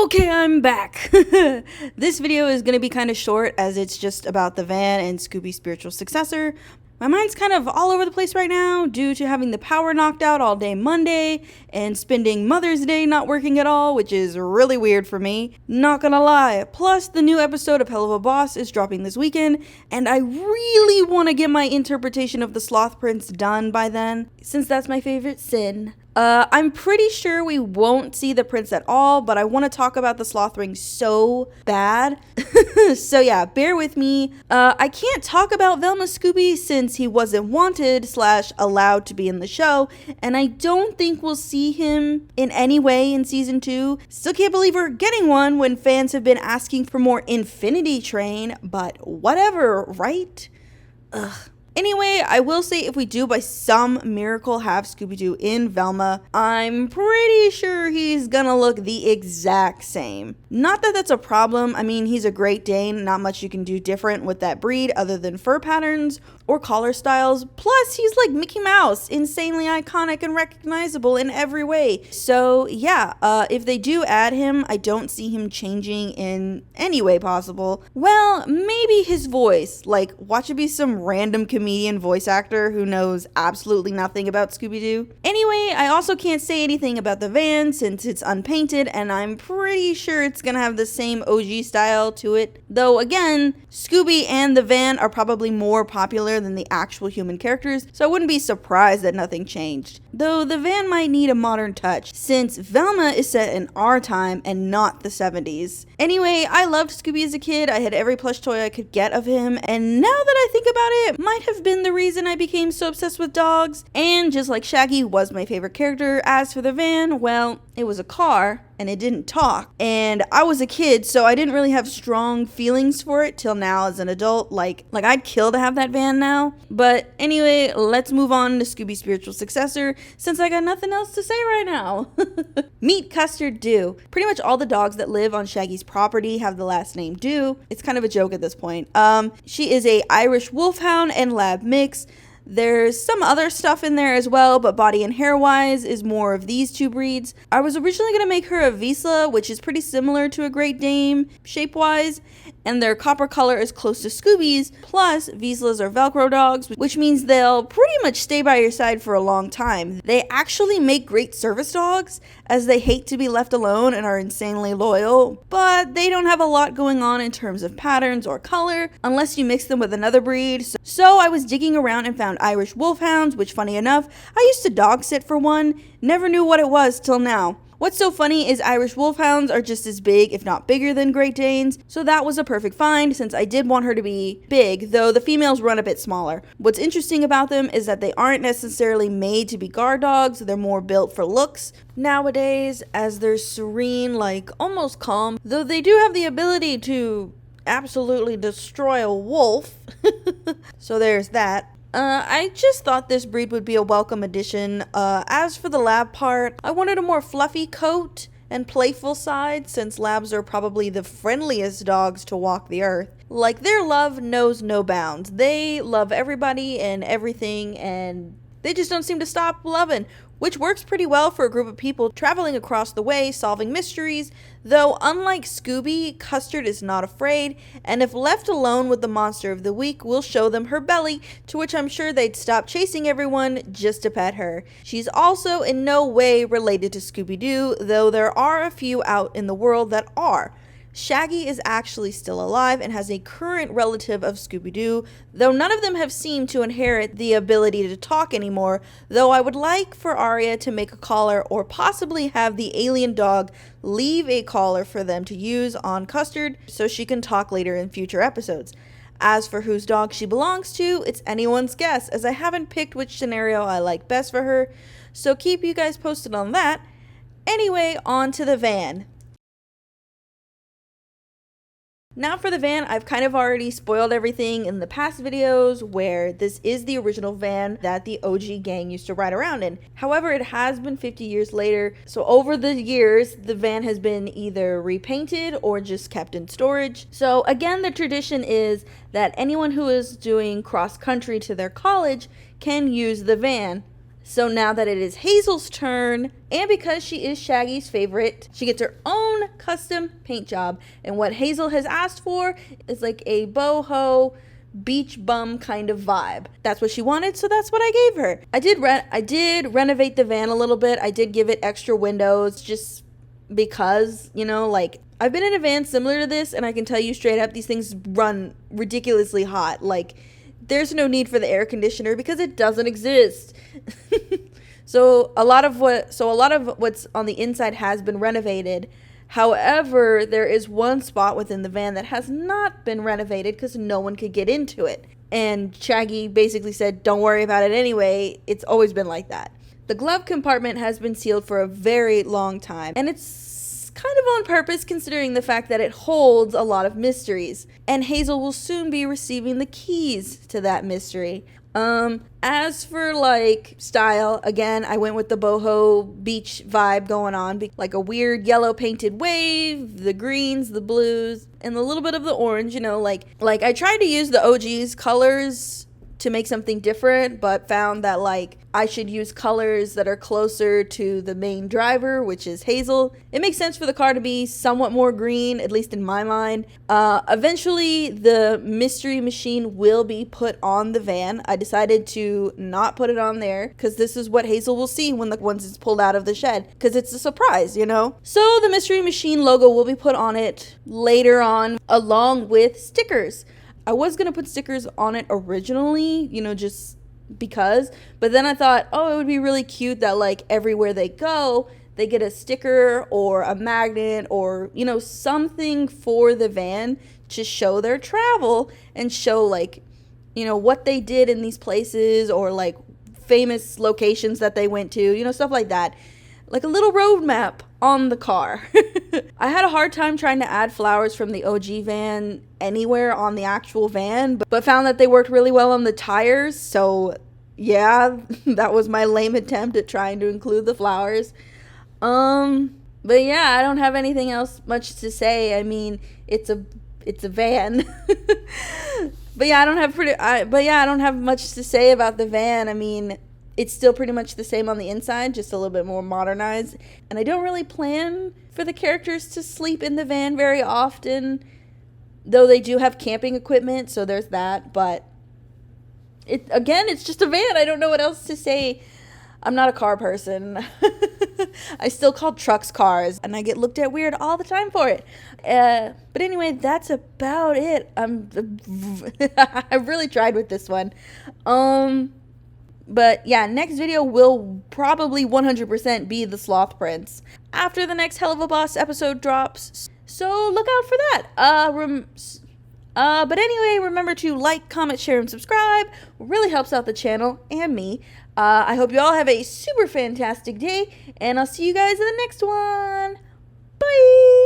Okay, I'm back. This video is going to be kind of short as it's just about the van and Scooby's spiritual successor. My mind's kind of all over the place right now due to having the power knocked out all day Monday and spending Mother's Day not working at all, which is really weird for me. Not gonna lie. Plus, the new episode of Hell of a Boss is dropping this weekend, and I really want to get my interpretation of the Sloth Prince done by then, since that's my favorite sin. I'm pretty sure we won't see the prince at all, but I want to talk about the sloth ring so bad. So yeah, bear with me. I can't talk about Velma Scooby since he wasn't wanted / allowed to be in the show, and I don't think we'll see him in any way in season 2. Still can't believe we're getting one when fans have been asking for more Infinity Train, but whatever, right? Ugh. Anyway, I will say if we do by some miracle have Scooby-Doo in Velma, I'm pretty sure he's gonna look the exact same. Not that that's a problem. I mean, he's a Great Dane. Not much you can do different with that breed other than fur patterns or collar styles. Plus, he's like Mickey Mouse, insanely iconic and recognizable in every way. So yeah, if they do add him, I don't see him changing in any way possible. Well, maybe his voice. Like, watch it be some random comedian voice actor who knows absolutely nothing about Scooby-Doo. Anyway, I also can't say anything about the van since it's unpainted, and I'm pretty sure it's gonna have the same OG style to it. Though again, Scooby and the van are probably more popular than the actual human characters, so I wouldn't be surprised that nothing changed. Though the van might need a modern touch, since Velma is set in our time and not the 70s. Anyway, I loved Scooby as a kid. I had every plush toy I could get of him, and now that I think about it, might have been the reason I became so obsessed with dogs. And just like Shaggy was my favorite character, as for the van, well, it was a car and it didn't talk. And I was a kid, so I didn't really have strong feelings for it till now as an adult. Like I'd kill to have that van now. But anyway, let's move on to Scooby's spiritual successor, since I got nothing else to say right now. Meet Custard Dew. Pretty much all the dogs that live on Shaggy's property have the last name Dew. It's kind of a joke at this point. She is a Irish wolfhound and lab mix. There's some other stuff in there as well, but body and hair wise is more of these two breeds. I was originally going to make her a Vizsla, which is pretty similar to a Great Dane shape wise, and their copper color is close to Scooby's. Plus, Vizslas are Velcro dogs, which means they'll pretty much stay by your side for a long time. They actually make great service dogs, as they hate to be left alone and are insanely loyal, but they don't have a lot going on in terms of patterns or color, unless you mix them with another breed. So I was digging around and found Irish wolfhounds, which funny enough, I used to dog sit for one, never knew what it was till now. What's so funny is Irish wolfhounds are just as big, if not bigger than Great Danes, so that was a perfect find since I did want her to be big, though the females run a bit smaller. What's interesting about them is that they aren't necessarily made to be guard dogs, they're more built for looks nowadays, as they're serene, like almost calm, though they do have the ability to absolutely destroy a wolf. So there's that. I just thought this breed would be a welcome addition. As for the lab part, I wanted a more fluffy coat and playful side, since labs are probably the friendliest dogs to walk the earth. Like, their love knows no bounds. They love everybody and everything, and they just don't seem to stop loving, which works pretty well for a group of people traveling across the way solving mysteries, though unlike Scooby, Custard is not afraid, and if left alone with the monster of the week, we'll show them her belly, to which I'm sure they'd stop chasing everyone just to pet her. She's also in no way related to Scooby-Doo, though there are a few out in the world that are. Shaggy is actually still alive and has a current relative of Scooby-Doo, though none of them have seemed to inherit the ability to talk anymore, though I would like for Arya to make a collar or possibly have the alien dog leave a collar for them to use on Custard so she can talk later in future episodes. As for whose dog she belongs to, it's anyone's guess, as I haven't picked which scenario I like best for her, so keep you guys posted on that. Anyway, on to the van. Now for the van, I've kind of already spoiled everything in the past videos where this is the original van that the OG gang used to ride around in. However, it has been 50 years later, so over the years, the van has been either repainted or just kept in storage. So again, the tradition is that anyone who is doing cross country to their college can use the van. So now that it is Hazel's turn, and because she is Shaggy's favorite, she gets her own custom paint job. And what Hazel has asked for is like a boho beach bum kind of vibe. That's what she wanted, so that's what I gave her. I did renovate the van a little bit. I did give it extra windows just because, you know, like, I've been in a van similar to this, and I can tell you straight up, these things run ridiculously hot. Like, there's no need for the air conditioner because it doesn't exist. So a lot of what's on the inside has been renovated. However, there is one spot within the van that has not been renovated because no one could get into it. And Shaggy basically said, don't worry about it anyway. It's always been like that. The glove compartment has been sealed for a very long time. And it's kind of on purpose considering the fact that it holds a lot of mysteries. And Hazel will soon be receiving the keys to that mystery. As for like style, again, I went with the boho beach vibe going on, like a weird yellow painted wave, the greens, the blues, and a little bit of the orange, you know, like I tried to use the OG's colors to make something different, but found that like I should use colors that are closer to the main driver, which is Hazel. It makes sense for the car to be somewhat more green, at least in my mind. Eventually, the mystery machine will be put on the van. I decided to not put it on there because this is what Hazel will see once it's pulled out of the shed, because it's a surprise, you know? So the mystery machine logo will be put on it later on, along with stickers. I was going to put stickers on it originally, you know, just because, but then I thought, oh, it would be really cute that like everywhere they go, they get a sticker or a magnet or, you know, something for the van to show their travel and show like, you know, what they did in these places or like famous locations that they went to, you know, stuff like that. Like a little roadmap on the car. I had a hard time trying to add flowers from the OG van anywhere on the actual van, but found that they worked really well on the tires. So yeah, that was my lame attempt at trying to include the flowers. But yeah, I don't have anything else much to say. I mean, it's a van. But yeah, I don't have much to say about the van. I mean, it's still pretty much the same on the inside, just a little bit more modernized. And I don't really plan for the characters to sleep in the van very often, though they do have camping equipment, so there's that. But it's just a van. I don't know what else to say. I'm not a car person. I still call trucks cars, and I get looked at weird all the time for it. But anyway, that's about it. I really tried with this one. But yeah, next video will probably 100% be the Sloth Prince after the next Hell of a Boss episode drops. So look out for that. But anyway, remember to like, comment, share, and subscribe. It really helps out the channel and me. I hope you all have a super fantastic day, and I'll see you guys in the next one. Bye!